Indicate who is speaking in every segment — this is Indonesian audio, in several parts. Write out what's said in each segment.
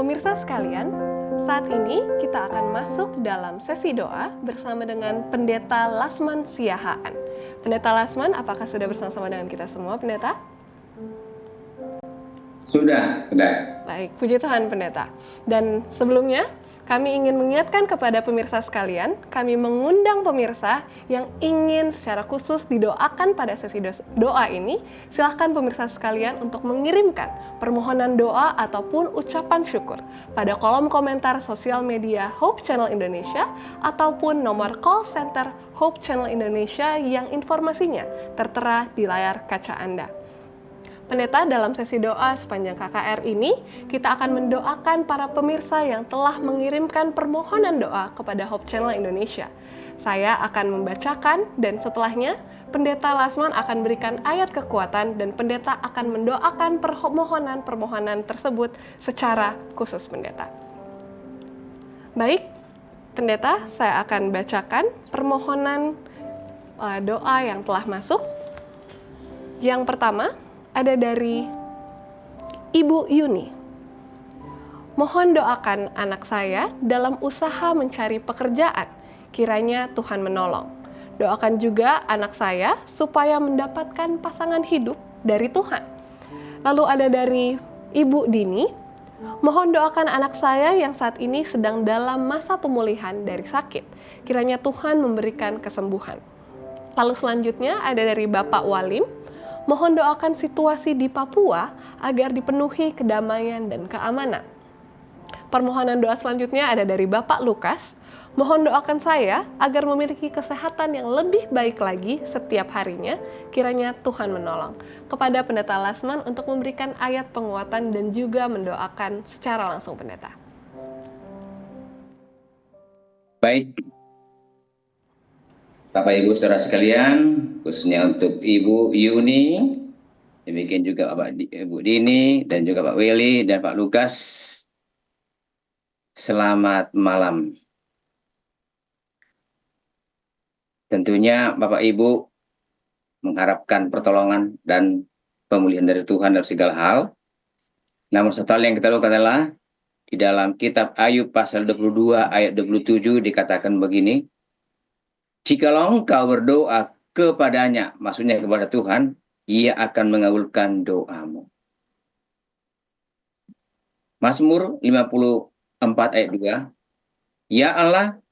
Speaker 1: Pemirsa sekalian, saat ini kita akan masuk dalam sesi doa bersama dengan Pendeta Lasman Siahaan. Pendeta Lasman, apakah sudah bersama-sama dengan kita semua, Pendeta?
Speaker 2: Sudah.
Speaker 1: Baik, puji Tuhan, Pendeta. Dan sebelumnya, kami ingin mengingatkan kepada pemirsa sekalian, kami mengundang pemirsa yang ingin secara khusus didoakan pada sesi doa ini. Silahkan pemirsa sekalian untuk mengirimkan permohonan doa ataupun ucapan syukur pada kolom komentar sosial media Hope Channel Indonesia ataupun nomor call center Hope Channel Indonesia yang informasinya tertera di layar kaca Anda. Pendeta, dalam sesi doa sepanjang KKR ini, kita akan mendoakan para pemirsa yang telah mengirimkan permohonan doa kepada Hope Channel Indonesia. Saya akan membacakan dan setelahnya, Pendeta Lasman akan berikan ayat kekuatan dan pendeta akan mendoakan permohonan-permohonan tersebut secara khusus, Pendeta. Baik, Pendeta, saya akan bacakan permohonan doa yang telah masuk. Yang pertama, ada dari Ibu Yuni. Mohon doakan anak saya dalam usaha mencari pekerjaan, kiranya Tuhan menolong. Doakan juga anak saya supaya mendapatkan pasangan hidup dari Tuhan. Lalu ada dari Ibu Dini, mohon doakan anak saya yang saat ini sedang dalam masa pemulihan dari sakit, kiranya Tuhan memberikan kesembuhan. Lalu selanjutnya ada dari Bapak Walim, mohon doakan situasi di Papua agar dipenuhi kedamaian dan keamanan. Permohonan doa selanjutnya ada dari Bapak Lukas, mohon doakan saya agar memiliki kesehatan yang lebih baik lagi setiap harinya, kiranya Tuhan menolong. Kepada Pendeta Lasman untuk memberikan ayat penguatan dan juga mendoakan secara langsung, Pendeta.
Speaker 2: Baik, Bapak Ibu saudara sekalian, khususnya untuk Ibu Yuni, demikian juga Ibu Dini, dan juga Pak Willy dan Pak Lukas. Selamat malam. Tentunya Bapak Ibu mengharapkan pertolongan dan pemulihan dari Tuhan dalam segala hal. Namun satu hal yang kita lakukan adalah di dalam kitab Ayub pasal 22 ayat 27 dikatakan begini, jikalau engkau berdoa kepadanya, maksudnya kepada Tuhan, Ia akan mengabulkan doamu. Mazmur 54 ayat 2, Ya Allah,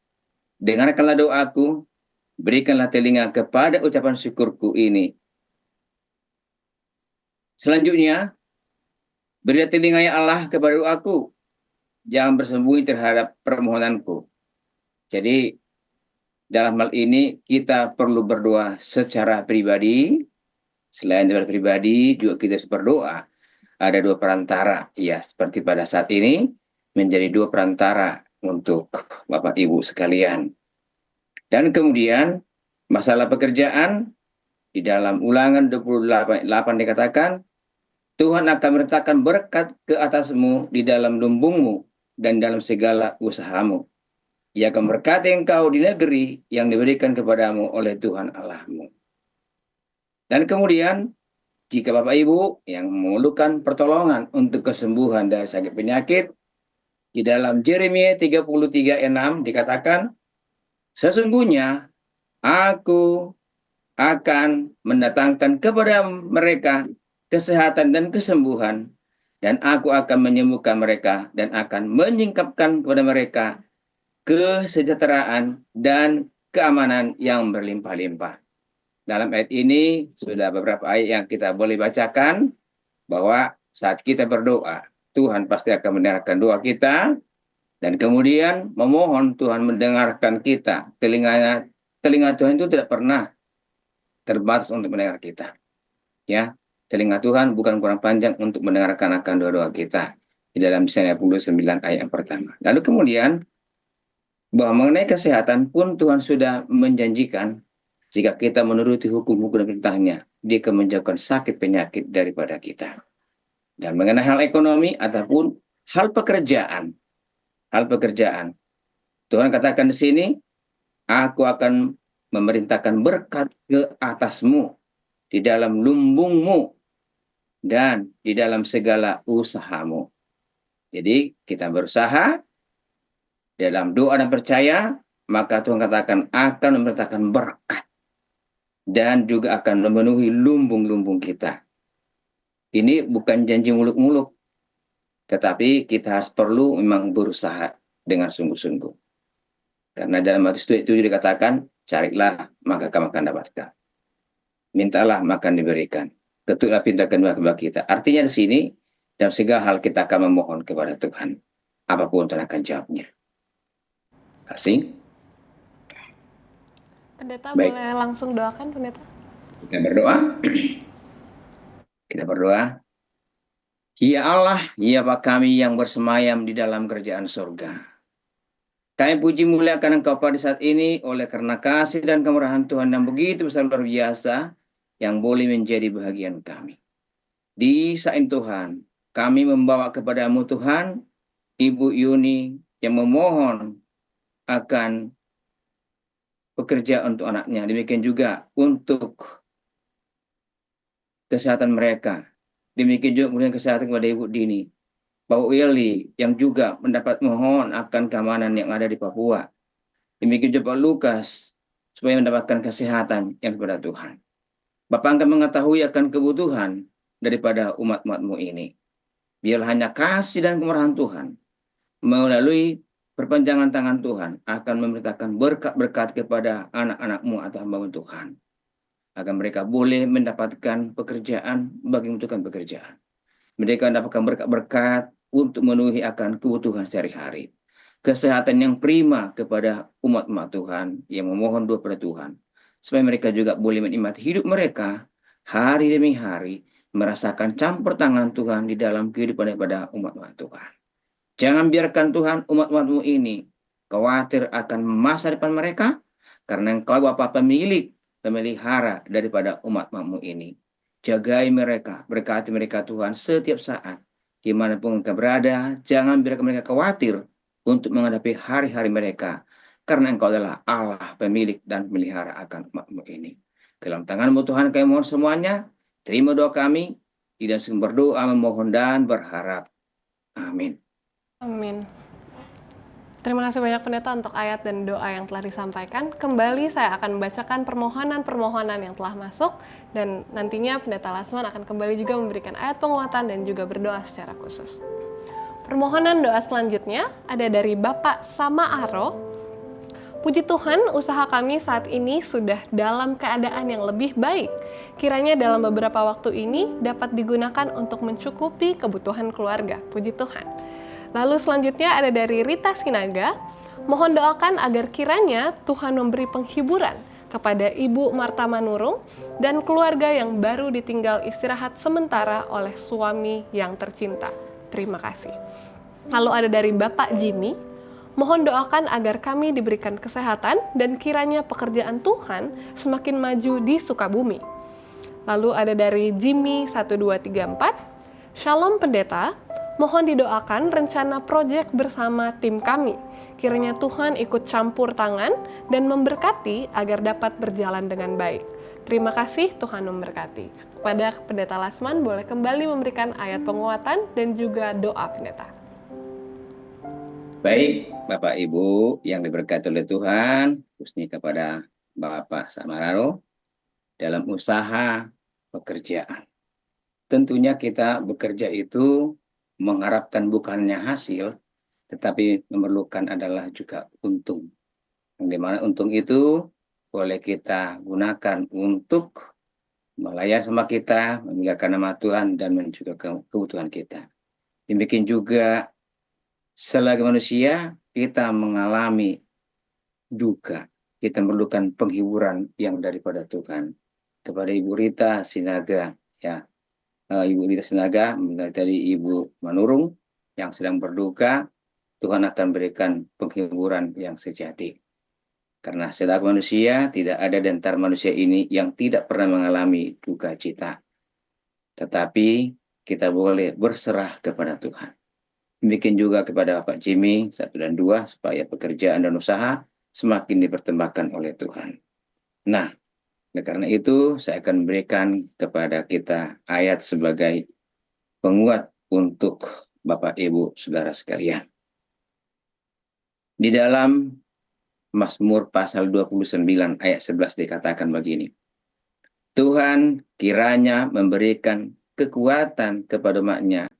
Speaker 2: dengarkanlah doaku, berikanlah telinga kepada ucapan syukurku ini. Selanjutnya, berilah telinga ya Allah kepada doaku, jangan bersembunyi terhadap permohonanku. Jadi, dalam hal ini kita perlu berdoa secara pribadi. Selain secara pribadi, juga kita harus berdoa. Ada dua perantara, ya seperti pada saat ini menjadi dua perantara untuk Bapak Ibu sekalian. Dan kemudian masalah pekerjaan di dalam Ulangan 28 dikatakan, Tuhan akan meletakkan berkat ke atasmu di dalam lumbungmu dan dalam segala usahamu. Ia akan berkati engkau di negeri yang diberikan kepadamu oleh Tuhan Allahmu. Dan kemudian, jika Bapak Ibu yang memerlukan pertolongan untuk kesembuhan dari sakit penyakit, di dalam Yeremia 33 ayat 6 dikatakan, sesungguhnya aku akan mendatangkan kepada mereka kesehatan dan kesembuhan, dan aku akan menyembuhkan mereka dan akan menyingkapkan kepada mereka kesejahteraan dan keamanan yang berlimpah-limpah. Dalam ayat ini sudah beberapa ayat yang kita boleh bacakan bahwa saat kita berdoa, Tuhan pasti akan mendengarkan doa kita, dan kemudian memohon Tuhan mendengarkan kita. Telinga Tuhan itu tidak pernah terbatas untuk mendengar kita. Ya, telinga Tuhan bukan kurang panjang untuk mendengarkan akan doa-doa kita. Di dalam Yesaya 29 ayat yang pertama. Lalu kemudian bahwa mengenai kesehatan pun Tuhan sudah menjanjikan jika kita menuruti hukum-hukum dan perintahnya, Dia akan menjauhkan sakit penyakit daripada kita. Dan mengenai hal ekonomi ataupun hal pekerjaan, Tuhan katakan di sini, aku akan memerintahkan berkat ke atasmu, di dalam lumbungmu, dan di dalam segala usahamu. Jadi kita berusaha dalam doa dan percaya, maka Tuhan katakan akan memerintahkan berkat dan juga akan memenuhi lumbung-lumbung kita. Ini bukan janji muluk-muluk, tetapi kita harus perlu memang berusaha dengan sungguh-sungguh. Karena dalam Matius 7 dikatakan, carilah maka kamu akan dapatkan. Mintalah maka diberikan. Ketuklah pintu akan dibuka kita. Artinya di sini, dalam segala hal kita akan memohon kepada Tuhan. Apapun Tuhan akan jawabnya. Terima kasih.
Speaker 1: Pendeta
Speaker 2: Baik,
Speaker 1: boleh langsung doakan, Pendeta?
Speaker 2: kita berdoa. Kita berdoa. Ya Allah, ya Bapa kami yang bersemayam di dalam kerajaan surga. Kami puji muliakan Engkau pada saat ini oleh karena kasih dan kemurahan Tuhan yang begitu besar luar biasa yang boleh menjadi bahagian kami. Di saat Tuhan, kami membawa kepadamu Tuhan, Ibu Yuni yang memohon akan pekerjaan untuk anaknya. Demikian juga untuk kesehatan mereka. Demikian juga kemudian kesehatan kepada Ibu Dini. Pak Willy yang juga mendapat mohon akan keamanan yang ada di Papua. Demikian juga Pak Lukas supaya mendapatkan kesehatan yang kepada Tuhan. Bapak akan mengetahui akan kebutuhan daripada umat-umatmu ini. Biarlah hanya kasih dan kemurahan Tuhan melalui perpanjangan tangan Tuhan akan memerintahkan berkat-berkat kepada anak-anakmu atau hamba Tuhan. Agar mereka boleh mendapatkan pekerjaan bagi membutuhkan pekerjaan. Mereka mendapatkan berkat-berkat untuk memenuhi akan kebutuhan sehari-hari. Kesehatan yang prima kepada umat-umat Tuhan yang memohon doa pada Tuhan. Supaya mereka juga boleh menikmati hidup mereka hari demi hari. Merasakan campur tangan Tuhan di dalam kehidupan daripada umat-umat Tuhan. Jangan biarkan Tuhan umat-umatmu ini khawatir akan masa depan mereka. Karena Engkau Bapa pemilik, pemelihara daripada umat-umatmu ini. Jagai mereka, berkati mereka Tuhan setiap saat. Dimanapun mereka berada, jangan biarkan mereka khawatir untuk menghadapi hari-hari mereka. Karena Engkau adalah Allah pemilik dan pemelihara akan umatmu ini. Dalam tangan-Mu Tuhan kami mohon semuanya. Terima doa kami. Di dalam sumber doa memohon dan berharap. Amin.
Speaker 1: Amin. Terima kasih banyak Pendeta untuk ayat dan doa yang telah disampaikan. Kembali saya akan membacakan permohonan-permohonan yang telah masuk dan nantinya Pendeta Lasman akan kembali juga memberikan ayat penguatan dan juga berdoa secara khusus. Permohonan doa selanjutnya ada dari Bapak Samaaro. Puji Tuhan, usaha kami saat ini sudah dalam keadaan yang lebih baik. Kiranya dalam beberapa waktu ini dapat digunakan untuk mencukupi kebutuhan keluarga. Puji Tuhan. Lalu selanjutnya ada dari Rita Sinaga, mohon doakan agar kiranya Tuhan memberi penghiburan kepada Ibu Marta Manurung dan keluarga yang baru ditinggal istirahat sementara oleh suami yang tercinta. Terima kasih. Lalu ada dari Bapak Jimmy, mohon doakan agar kami diberikan kesehatan dan kiranya pekerjaan Tuhan semakin maju di Sukabumi. Lalu ada dari Jimmy 1234, Shalom Pendeta, mohon didoakan rencana proyek bersama tim kami. Kiranya Tuhan ikut campur tangan dan memberkati agar dapat berjalan dengan baik. Terima kasih, Tuhan memberkati. Kepada Pendeta Lasman, boleh kembali memberikan ayat penguatan dan juga doa Pendeta.
Speaker 2: Baik, Bapak Ibu yang diberkati oleh Tuhan, khususnya kepada Bapak Samararo, dalam usaha pekerjaan. Tentunya kita bekerja itu mengharapkan bukannya hasil, tetapi memerlukan adalah juga untung. Yang dimana untung itu boleh kita gunakan untuk melayani sama kita, memuliakan nama Tuhan, dan juga kebutuhan kita. Demikian juga selagi manusia, kita mengalami duka. Kita memerlukan penghiburan yang daripada Tuhan. Kepada Ibu Rita Sinaga, ya, Ibu Rita Sinaga, dari Ibu Manurung yang sedang berduka, Tuhan akan berikan penghiburan yang sejati. Karena selaku manusia, tidak ada di antara manusia ini yang tidak pernah mengalami duka cita. Tetapi kita boleh berserah kepada Tuhan. Demikian juga kepada Bapak Jimmy 1 dan 2, supaya pekerjaan dan usaha semakin dipertembakkan oleh Tuhan. Nah, oleh karena itu, saya akan berikan kepada kita ayat sebagai penguat untuk Bapak, Ibu, Saudara sekalian. Di dalam Mazmur pasal 29 ayat 11 dikatakan begini. Tuhan kiranya memberikan kekuatan kepada umatnya.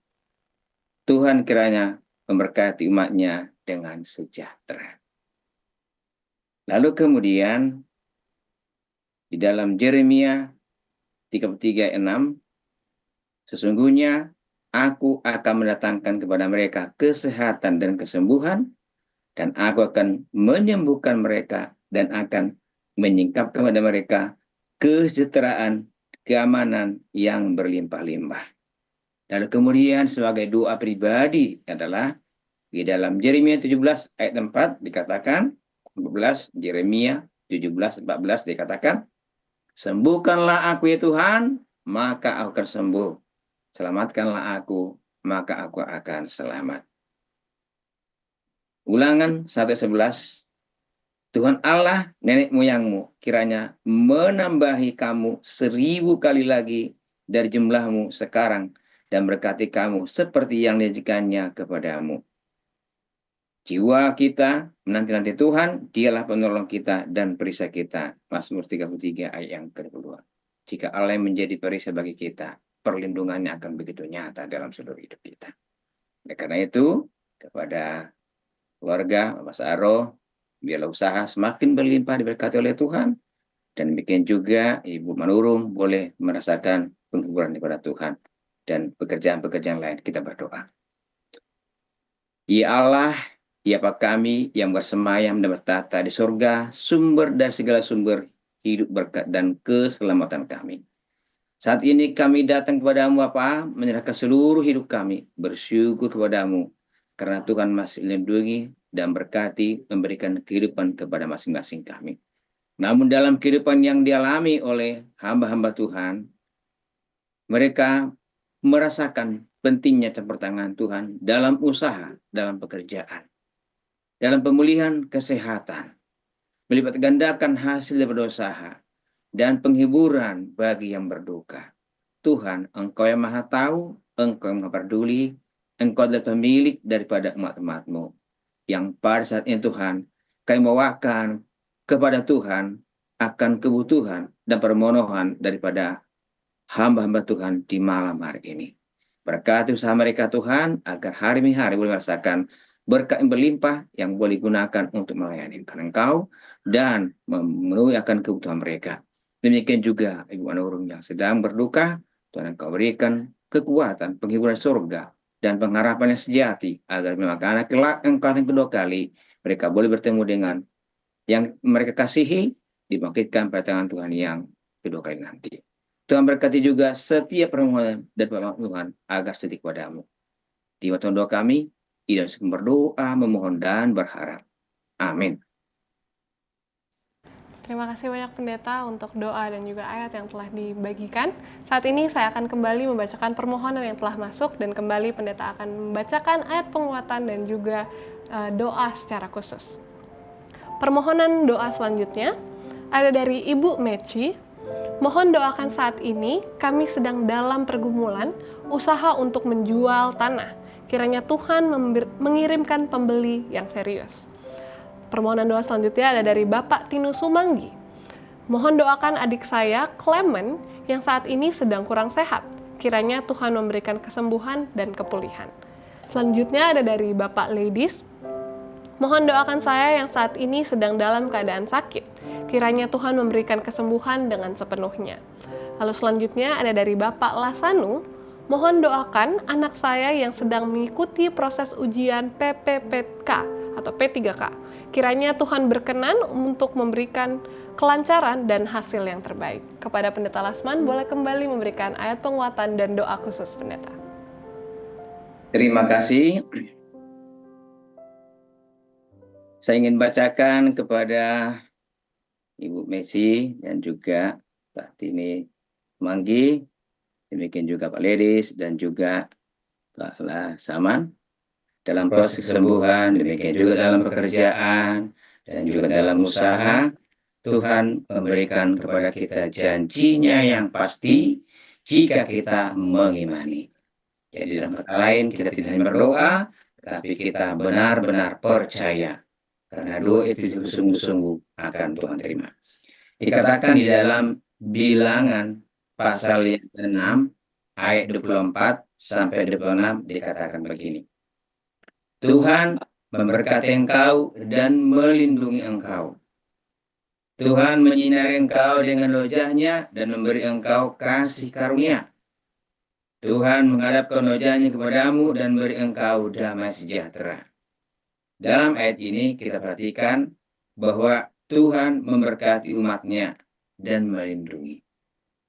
Speaker 2: Tuhan kiranya memberkati umatnya dengan sejahtera. Lalu kemudian di dalam Yeremia 33 ayat 6, sesungguhnya aku akan mendatangkan kepada mereka kesehatan dan kesembuhan, dan aku akan menyembuhkan mereka dan akan menyingkapkan kepada mereka kesejahteraan, keamanan yang berlimpah-limpah. Lalu kemudian sebagai doa pribadi adalah di dalam Yeremia 17 ayat 4 dikatakan, 14, Yeremia 17:14 dikatakan, sembuhkanlah aku ya Tuhan, maka aku akan sembuh. Selamatkanlah aku, maka aku akan selamat. Ulangan 1:11, Tuhan Allah nenek moyangmu kiranya menambahi kamu 1000 kali lagi dari jumlahmu sekarang dan berkati kamu seperti yang dijanjikannya kepadamu. Jiwa kita menanti-nanti Tuhan, dialah penolong kita dan perisai kita. Mazmur 33 ayat yang kedua. Jika Allah menjadi perisai bagi kita, perlindungannya akan begitu nyata dalam seluruh hidup kita. Oleh karena itu, kepada keluarga, Mas Aro, biarlah usaha semakin berlimpah diberkati oleh Tuhan, dan demikian juga Ibu Manurung boleh merasakan penghiburan daripada Tuhan, dan pekerjaan-pekerjaan lain kita berdoa. Ya Allah, ya Bapa kami yang bersemayam dan bertata di surga, sumber dari segala sumber hidup berkat dan keselamatan kami. Saat ini kami datang kepadamu Bapa, menyerahkan seluruh hidup kami, bersyukur kepadamu, karena Tuhan masih melindungi dan berkati, memberikan kehidupan kepada masing-masing kami. Namun dalam kehidupan yang dialami oleh hamba-hamba Tuhan, mereka merasakan pentingnya campur tangan Tuhan dalam usaha, dalam pekerjaan, dalam pemulihan kesehatan, melipat gandakan hasil daripada usaha, dan penghiburan bagi yang berduka. Tuhan, Engkau yang Maha Tahu, Engkau yang Maha Peduli, Engkau adalah pemilik daripada umat-umat-Mu, yang pada saat ini Tuhan, kami bawakan kepada Tuhan akan kebutuhan dan permohonan daripada hamba-hamba Tuhan di malam hari ini. Berkati usaha mereka Tuhan, agar hari demi hari boleh merasakan berkat yang berlimpah yang boleh digunakan untuk melayani Engkau dan memenuhi akan kebutuhan mereka. Demikian juga Ibu Manurung yang sedang berduka, Tuhan Engkau berikan kekuatan, penghiburan surga, dan pengharapan yang sejati, agar memang anak kelak Engkau yang kedua kali, mereka boleh bertemu dengan yang mereka kasihi, dibangkitkan pada tangan Tuhan yang kedua kali nanti. Tuhan berkati juga setiap permohonan dan permohonan Tuhan agar setia kepadamu. Di waktu doa kami, tidak berdoa, memohon, dan berharap. Amin.
Speaker 1: Terima kasih banyak pendeta untuk doa dan juga ayat yang telah dibagikan. Saat ini saya akan kembali membacakan permohonan yang telah masuk, dan kembali pendeta akan membacakan ayat penguatan dan juga doa secara khusus. Permohonan doa selanjutnya ada dari Ibu Meci. Mohon doakan saat ini kami sedang dalam pergumulan usaha untuk menjual tanah. Kiranya Tuhan mengirimkan pembeli yang serius. Permohonan doa selanjutnya ada dari Bapak Tinu Sumanggi. Mohon doakan adik saya, Clement, yang saat ini sedang kurang sehat. Kiranya Tuhan memberikan kesembuhan dan kepulihan. Selanjutnya ada dari Bapak Ladies. Mohon doakan saya yang saat ini sedang dalam keadaan sakit. Kiranya Tuhan memberikan kesembuhan dengan sepenuhnya. Lalu selanjutnya ada dari Bapak Lasanu. Mohon doakan anak saya yang sedang mengikuti proses ujian PPPK atau P3K. Kiranya Tuhan berkenan untuk memberikan kelancaran dan hasil yang terbaik. Kepada Pendeta Lasman, boleh kembali memberikan ayat penguatan dan doa khusus pendeta.
Speaker 2: Terima kasih. Saya ingin bacakan kepada Ibu Messi dan juga Pak Tini Manggi, demikian juga Pak Ledis dan juga Pak Lasaman. Dalam proses kesembuhan, demikian juga dalam pekerjaan, dan juga dalam usaha, Tuhan memberikan kepada kita janjinya yang pasti jika kita mengimani. Jadi dalam kata lain, kita tidak hanya berdoa, tapi kita benar-benar percaya. Karena doa itu sungguh-sungguh akan Tuhan terima. Dikatakan di dalam Bilangan pasal yang ke-6 ayat 24 sampai 26 dikatakan begini. Tuhan memberkati engkau dan melindungi engkau. Tuhan menyinari engkau dengan wajah-Nya dan memberi engkau kasih karunia. Tuhan menghadapkan wajah-Nya kepadamu dan memberi engkau damai sejahtera. Dalam ayat ini kita perhatikan bahwa Tuhan memberkati umat-Nya dan melindungi.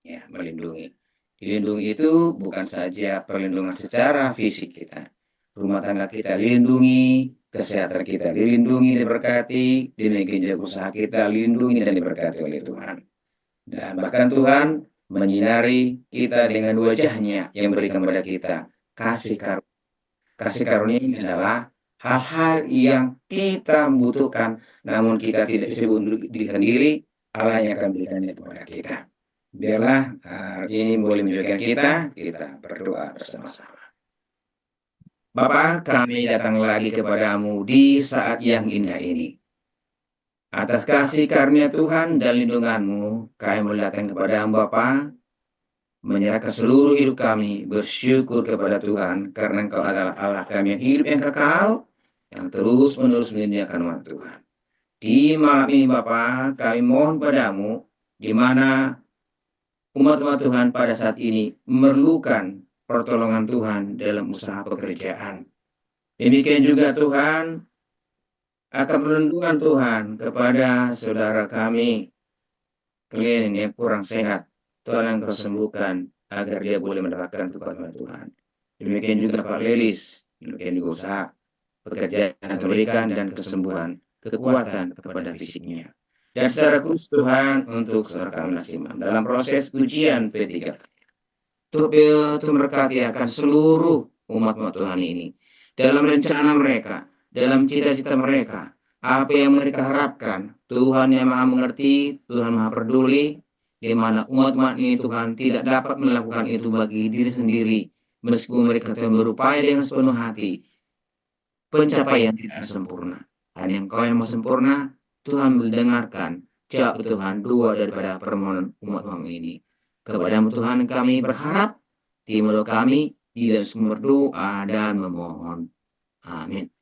Speaker 2: Ya, melindungi. Dilindungi itu bukan saja perlindungan secara fisik kita. Rumah tangga kita dilindungi, kesehatan kita dilindungi, diberkati, demikian juga usaha kita dilindungi dan diberkati oleh Tuhan. Dan bahkan Tuhan menyinari kita dengan wajah-Nya yang berikan kepada kita kasih karunia. Kasih karunia ini adalah hal-hal yang kita butuhkan, namun kita tidak bisa untuk diri sendiri, Allah yang akan berikannya kepada kita. Biarlah ini boleh menunjukkan kita berdoa bersama-sama. Bapa, kami datang lagi kepadamu di saat yang indah ini. Atas kasih karunia Tuhan dan lindungan-Mu, kami mau datang kepadamu Bapa, menyerahkan seluruh hidup kami, bersyukur kepada Tuhan, karena Engkau adalah Allah kami yang hidup yang kekal, yang terus-menerus melindungi umat Tuhan. Di malam ini Bapa, kami mohon padamu, di mana umat-umat Tuhan pada saat ini memerlukan pertolongan Tuhan dalam usaha pekerjaan. Demikian juga Tuhan akan perlindungan Tuhan kepada saudara kami, klien yang kurang sehat, Tuhan Engkau sembuhkan agar dia boleh mendapatkan pertolongan Tuhan. Demikian juga Pak Lelis, demikian juga usaha pekerjaan berikan dan kesembuhan, kekuatan kepada fisiknya. Dan secara khusus Tuhan untuk saudara kami Nasiman dalam proses ujian P3. Tuhan berkati akan seluruh umat-umat Tuhan ini. Dalam rencana mereka, dalam cita-cita mereka, apa yang mereka harapkan, Tuhan yang Maha mengerti, Tuhan Maha peduli, di mana umat-umat ini Tuhan tidak dapat melakukan itu bagi diri sendiri, meskipun mereka Tuhan berupaya dengan sepenuh hati. Pencapaian tidak sempurna. Hanya Engkau yang mau sempurna, Tuhan mendengarkan jawab Tuhan dua daripada permohonan umat-umat ini. Kepadamu Tuhan kami berharap, timur kami di dalam sumber doa dan memohon. Amin.